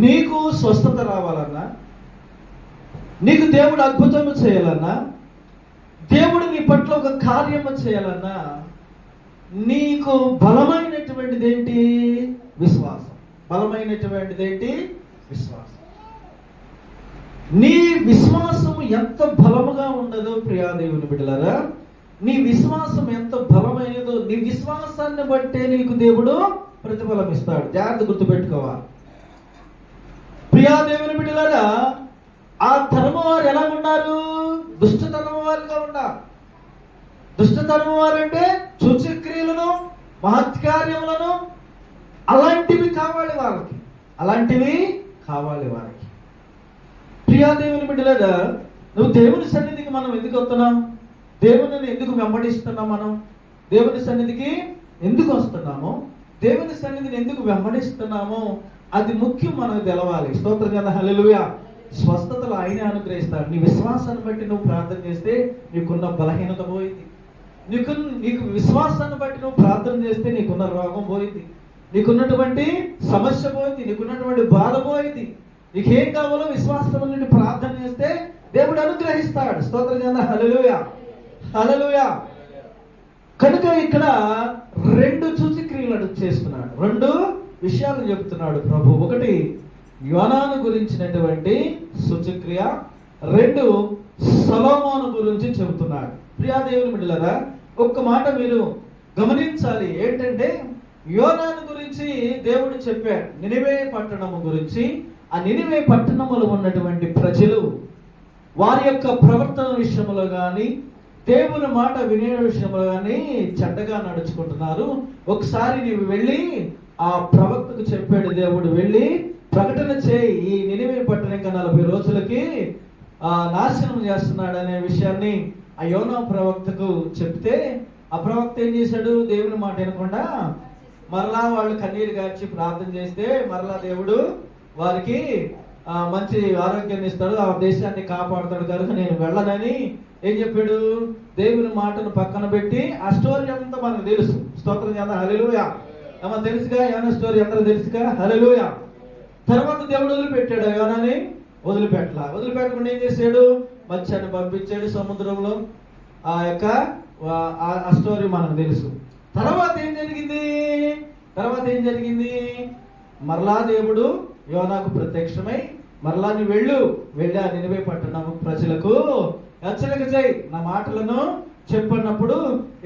నీకు స్వస్థత రావాలన్నా, నీకు దేవుడు అద్భుతము చేయాలన్నా, దేవుడు నీ పట్ల ఒక కార్యము చేయాలన్నా, నీకు బలమైనటువంటిది ఏంటి? విశ్వాసం. బలమైనటువంటిది ఏంటి? విశ్వాసం. నీ విశ్వాసం ఎంత బలముగా ఉండదో ప్రియా దేవుని బిడ్డలారా, నీ విశ్వాసం ఎంత బలమైనదో, నీ విశ్వాసాన్ని బట్టే నీకు దేవుడు ప్రతిఫలం ఇస్తాడు. జాగ్రత్త గుర్తుపెట్టుకోవాలి ప్రియా దేవుని బిడ్డలారా. ఆ తరము వారు ఎలా ఉన్నారు? దుష్టతరము వారుగా ఉన్నారు. దుష్టతరము వారు అంటే సూచక్రియలను, మహత్కార్యములను అలాంటివి కావాలి వాళ్ళకి, అలాంటివి కావాలి వారికి. ప్రియా దేవుని బిడ్డలారా, నువ్వు దేవుని సన్నిధికి మనం ఎందుకు వస్తున్నాం? దేవుని ఎందుకు వెంబడిస్తున్నాం? మనం దేవుని సన్నిధికి ఎందుకు వస్తున్నామో, దేవుని సన్నిధిని ఎందుకు వెంబడిస్తున్నామో అది ముఖ్యం మనకు తెలవాలి. స్తోత్రం కదా, హల్లెలూయా. స్వస్థతలు ఆయనే అనుగ్రహిస్తాడు. నీ విశ్వాసాన్ని బట్టి నువ్వు ప్రార్థన చేస్తే నీకున్న బలహీనత పోయింది. నీకు విశ్వాసాన్ని బట్టి నువ్వు ప్రార్థన చేస్తే నీకున్న రోగం పోయింది, నీకున్నటువంటి సమస్య పోయింది, నీకున్నటువంటి బాధ పోయింది. నీకేం కావాలో విశ్వాసం నుండి ప్రార్థన చేస్తే దేవుడు అనుగ్రహిస్తాడు. స్తోత్రం కదా, హల్లెలూయా, హల్లెలూయా. కనుక ఇక్కడ 2 సూచక్రియలు చేస్తున్నాడు, 2 విషయాలు చెబుతున్నాడు ప్రభు. ఒకటి యోనాను గురించినటువంటి సూచక్రియ, 2 సొలొమోను గురించి చెబుతున్నాడు. ప్రియా దేవుని బిడ్డలారా, ఒక్క మాట మీరు గమనించాలి. ఏంటంటే యోనాను గురించి దేవుడు చెప్పాడు, నినివే పట్టణము గురించి. ఆ నినివే పట్టణములో ఉన్నటువంటి ప్రజలు వారి యొక్క ప్రవర్తన విషయంలో కానీ, దేవుని మాట వినే విషయంలో కానీ చెడ్డగా నడుచుకుంటున్నారు. ఒకసారి నీవు వెళ్ళి ఆ ప్రవక్తకు చెప్పాడు దేవుడు, వెళ్ళి ప్రకటన చేయి, ఈ నినివే పట్టణం ఇంకా 40 రోజులకి నాశనం చేస్తున్నాడు అనే విషయాన్ని ఆ యోనా ప్రవక్తకు చెప్తే, ఆ ప్రవక్త ఏం చేశాడు? దేవుని మాట వినకుండా మరలా వాళ్ళు కన్నీరు గార్చి ప్రార్థన చేస్తే మరలా దేవుడు వారికి మంచి ఆరోగ్యాన్ని ఇస్తాడు, ఆ దేశాన్ని కాపాడుతాడు కనుక నేను వెళ్ళనని ఏం చెప్పాడు? దేవుని మాటను పక్కన పెట్టి, ఆ స్టోరీ అంతా మనకు తెలుసు. స్తోత్రం చేద్దాం, హల్లెలూయా. అమ్మ తెలుసుగా, యోనా స్టోరీ అందరూ తెలుసుగా, హల్లెలూయా. తర్వాత దేవుడు వదిలిపెట్టాడు, యోనాని వదిలిపెట్టకుండా ఏం చేశాడు? మత్స్యాన్ని పంపించాడు సముద్రంలో. ఆ స్టోరీ మనకు తెలుసు. తర్వాత ఏం జరిగింది? మరలా దేవుడు యోనాకు ప్రత్యక్షమై, మరలా నువ్వు వెళ్ళి ఆ నినివే పట్టణం ప్రజలకు హెచ్చరిక చేయి, నా మాటలను చెప్పన్నప్పుడు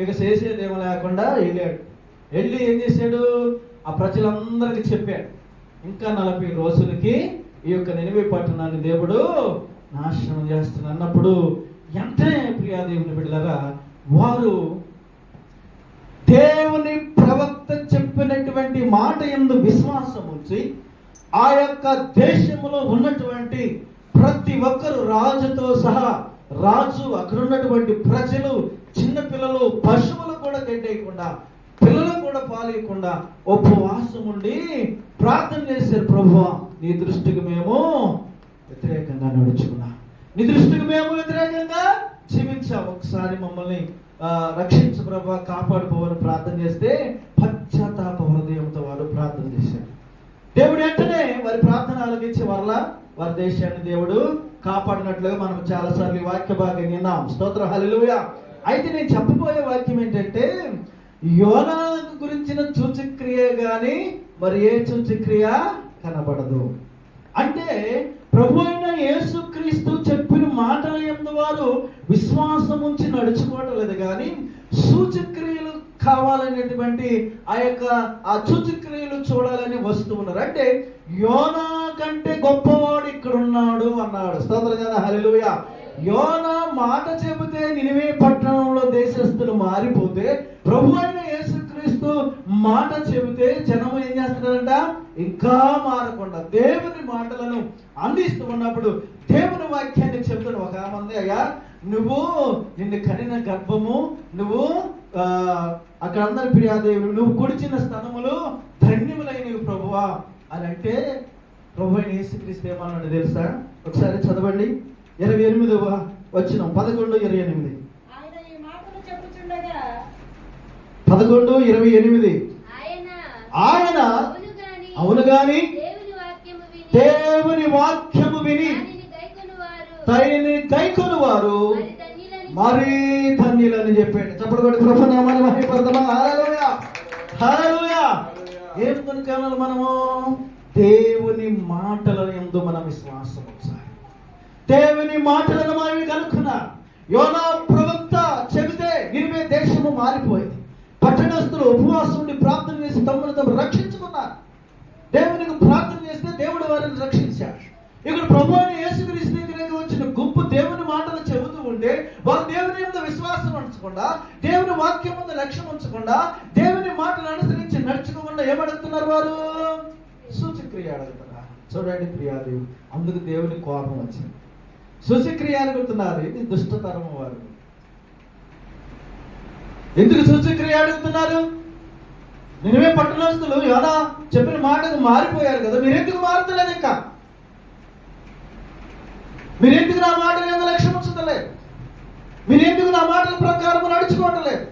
ఇక చేసేదేమో లేకుండా వెళ్ళి ఏం చేశాడు? ఆ ప్రజలందరికీ చెప్పాడు, ఇంకా 40 రోజులకి ఈ యొక్క నినివే పట్టణాన్ని దేవుడు నాశనం చేస్తున్నాడు అన్నప్పుడు ఎంతనే ప్రియా దేవుని బిడ్డలారా, వారు దేవుని ప్రవక్త చెప్పినటువంటి మాట యందు విశ్వాసం ఉంచి ఆ యొక్క దేశంలో ఉన్నటువంటి ప్రతి ఒక్కరు, రాజుతో సహా, రాజు అక్కడ ఉన్నటువంటి ప్రజలు, చిన్నపిల్లలు, పశువులు కూడా గడ్డేయకుండా, పిల్లలు కూడా పాలేయకుండా ఉపవాసం ఉండి ప్రార్థన చేశారు. ప్రభువా, నీ దృష్టికి మేము వ్యతిరేకంగా నడుచుకున్నాం, నీ దృష్టికి మేము వ్యతిరేకంగా జీవించాం, ఒకసారి మమ్మల్ని రక్షించు ప్రభువా, కాపాడుకోవాలని ప్రార్థన చేస్తే పశ్చాత్తాప హృదయంతో వారు ప్రార్థన చేశారు. దేవుడు వెంటనే వారి ప్రార్థన ఆలకించి వారి దేశాన్ని దేవుడు కాపాడినట్లుగా మనం చాలాసార్లు ఈ వాక్య భాగం విన్నాం. స్తోత్రం, హల్లెలూయా. అయితే నేను చెప్పబోయే వాక్యం ఏంటంటే, యోనా గురించిన సూచక్రియ గాని మరి ఏ సూచక్రియ కనబడదు. అంటే ప్రభు అయిన యేసుక్రీస్తు చెప్పిన మాటల యందు వారు విశ్వాసం ఉంచి నడుచుకోవటం లేదు, కానీ సూచక్రియలు కావాలనేటువంటి ఆ సూచక్రియలు చూడాలని వస్తూ ఉన్నారు. అంటే యోనా కంటే గొప్పవాడు ఇక్కడ ఉన్నాడు అన్నాడు. స్తోత్రం కదా, హల్లెలూయా. యోనా మాట చెబితే నినివే పట్టణంలో దేశస్తులు మారిపోతే, ప్రభు అయిన యేసుక్రీస్తు మాట చెబితే జనం ఏం చేస్తున్నారంట? ఇంకా మారకుండా దేవుని మాటలను అందిస్తూ ఉన్నప్పుడు దేవుని వాక్యాన్ని చెబుతున్న ఒక మంది, అయ్యా నువ్వు నిన్ను కనిన గర్భము, నువ్వు అక్కడ అందరి ప్రియాదేవి, నువ్వు కుడిచిన స్తనములు ధన్యములైనవి ప్రభువా అని అంటే, ప్రభు అయిన యేసుక్రీస్తు ఏమన్నాడు తెలుసా? ఒకసారి చదవండి, 28వ వచనం, 11:28. 11:28. ఆయన అవును గాని దేవుని వాక్యము విని దానిని గైకొను వారు మరీ ధన్యులని చెప్పాడు. చప్పుడు కొట్టి ప్రభువు నామాన్ని మహిమపడదామా? హల్లెలూయా, హల్లెలూయా. ఏం కనుక మనము దేవుని మాటల యందు మన విశ్వాసం ఉంచాలి. దేవుని మాటలను మనం కనుక్కున్నా. యోనా ప్రవక్త చెబితే నినివే దేశము మారిపోయింది. పట్టణస్థులు ఉపవాసం ఉండి ప్రార్థన చేసి తమను తాము రక్షించుకున్నారు. దేవునికి ప్రార్థన చేస్తే దేవుడు వారిని రక్షించాడు. ఇక్కడ ప్రభు అయిన యేసుక్రీస్తు దగ్గరికి వచ్చిన గుంపు దేవుని మాటలు చెబుతూ ఉంటే వారు దేవుని మీద విశ్వాసం ఉంచకుండా, దేవుని వాక్యం ముందు లక్ష్యం ఉంచకుండా, దేవుని మాటలు అనుసరించి నడుచుకోకుండా ఏమడుగుతున్నారు? వారు సూచక్రియ అడుగుతున్నారు. చూడండి ప్రియాదేవి, అందుకు దేవుని కోపం వచ్చింది. సూచక్రియ అడుగుతున్నారు. ఇది దుష్టతరం. వారు ఎందుకు సూచక్రియ అడుగుతున్నారు? నినివే పట్టణస్థులు యోనా చెప్పిన మాటకు మారిపోయారు కదా, మీరెందుకు మారుతలేదు? ఇంకా మీరెందుకు నా మాటలు ఎందుకు లక్ష్యం ఉంచలేదు? మీరెందుకు నా మాటల ప్రకారం నడుచుకోవట్లేదు?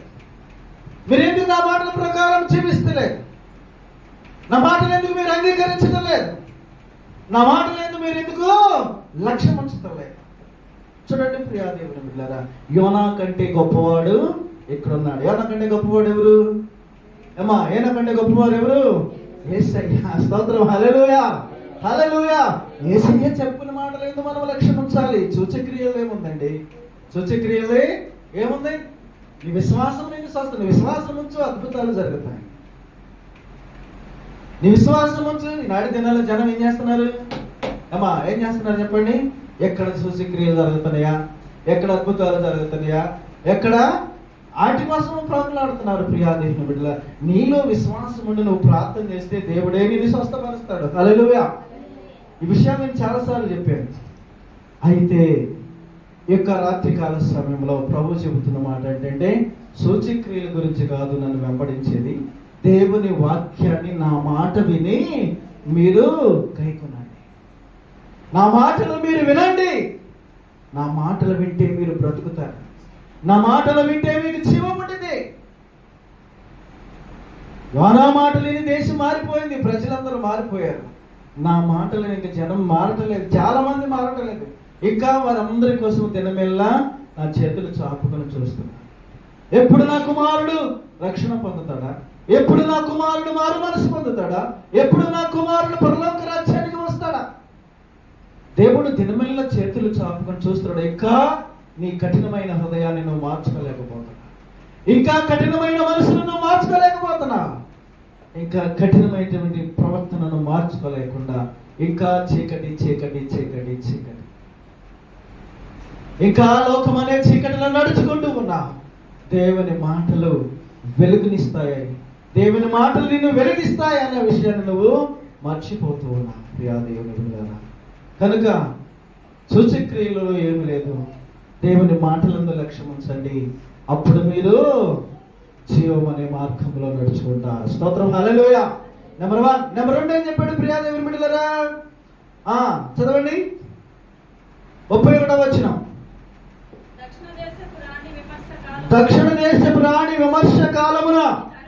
మీరెందుకు నా మాటల ప్రకారం జీవిస్తలేదు? నా మాటలు ఎందుకు మీరు అంగీకరించడం లేదు? నా మాటలు ఎందుకు మీరు ఎందుకు లక్ష్యం ఉంచలేదు? చూడండి ప్రియా దేవుని బిడ్డలారా, యోనా కంటే గొప్పవాడు ఇక్కడ ఉన్నాడు. యోనా కంటే గొప్పవాడు ఎవరు? ఏమా యోనా కంటే గొప్పవాడు ఎవరు? యేసయ్య. స్తోత్రం. హల్లెలూయా, హల్లెలూయా. యేసయ్య చెప్పిన మాటలు ఎందుకు మనం లక్ష్యం ఉంచాలి? సూచక్రియలు ఏముందండి? సూచక్రియలే ఏముంది? నీ విశ్వాసం నీకు స్వస్థ. నీ విశ్వాసం ఉంచు, అద్భుతాలు జరుగుతాయి. నీ విశ్వాసం ఉంచు. ఈనాటి దినాల్లో జనం ఏం చేస్తున్నారు? అమ్మా ఏం చేస్తున్నారు చెప్పండి? ఎక్కడ సూచక్రియలు జరుగుతున్నాయా? ఎక్కడ అద్భుతాలు జరుగుతున్నాయా? ఎక్కడ వాటి కోసం ప్రార్థనలాడుతున్నారు. ప్రియా దేవుని బిడ్డల, నీలో విశ్వాసం ఉండి నువ్వు ప్రార్థన చేస్తే దేవుడే నిన్ను స్వస్థపరుస్తాడు. హల్లెలూయా. ఈ విషయాన్ని నేను చాలాసార్లు చెప్పాను. అయితే ఈ యొక్క రాత్రికాల సమయంలో ప్రభు చెబుతున్న మాట ఏంటంటే, సూచక్రియల గురించి కాదు నన్ను వెంబడించేది, దేవుని వాక్యాన్ని నా మాట విని మీరు గైకొనండి. నా మాటలు మీరు వినండి. నా మాటలు వింటే మీరు బ్రతుకుతారు. నా మాటలు వింటే మీకు జీవం ఉంటుంది. యోనా మాటలు విని దేశం మారిపోయింది, ప్రజలందరూ మారిపోయారు. నా మాటలు ఇంకా జనం మారటలేదు, చాలా మంది మారటలేదు. ఇంకా వారందరి కోసం దినమెల్లా నా చేతులు చాపుకొని చూస్తున్నారు. ఎప్పుడు నా కుమారుడు రక్షణ పొందుతాడా? ఎప్పుడు నా కుమారుడు మారు మనసు పొందుతాడా? ఎప్పుడు నా కుమారుడు పరలోక రాజ్యానికి వస్తాడా? దేవుడు దినమెల్లా చేతులు చాపుకొని చూస్తున్నాడు. ఇంకా నీ కఠినమైన హృదయాన్ని నువ్వు మార్చుకోలేకపోతున్నా, ఇంకా కఠినమైన మనసును నువ్వు మార్చుకోలేకపోతున్నా, ఇంకా కఠినమైనటువంటి ప్రవర్తనను మార్చుకోలేకుండా ఇంకా చీకటి చీకటి చీకటి చీకటి, ఇంకా లోకం అనే చీకటిలో నడుచుకుంటూ ఉన్నా. దేవుని మాటలు వెలుగునిస్తాయి, దేవుని మాటలు నిన్ను వెలిగిస్తాయి అనే విషయాన్ని నువ్వు మర్చిపోతూ ఉన్నా. ప్రియా దేవుని బిడ్డలారా, కనుక సూచక్రియలో ఏమి లేదు, దేవుని మాటలందు లక్ష్యం ఉంచండి. అప్పుడు మీరు జీవం అనే మార్గంలో నడుచుకుంటారు. స్తోత్రం. హల్లెలూయా. నెంబర్ 1. నెంబర్ 2 ఏం చెప్పాడు? ప్రియా దేవుని బిడ్డలారా, చదవండి 31వ వచనం. దక్షిణ దేశపు రాణి విమర్శ కాలమున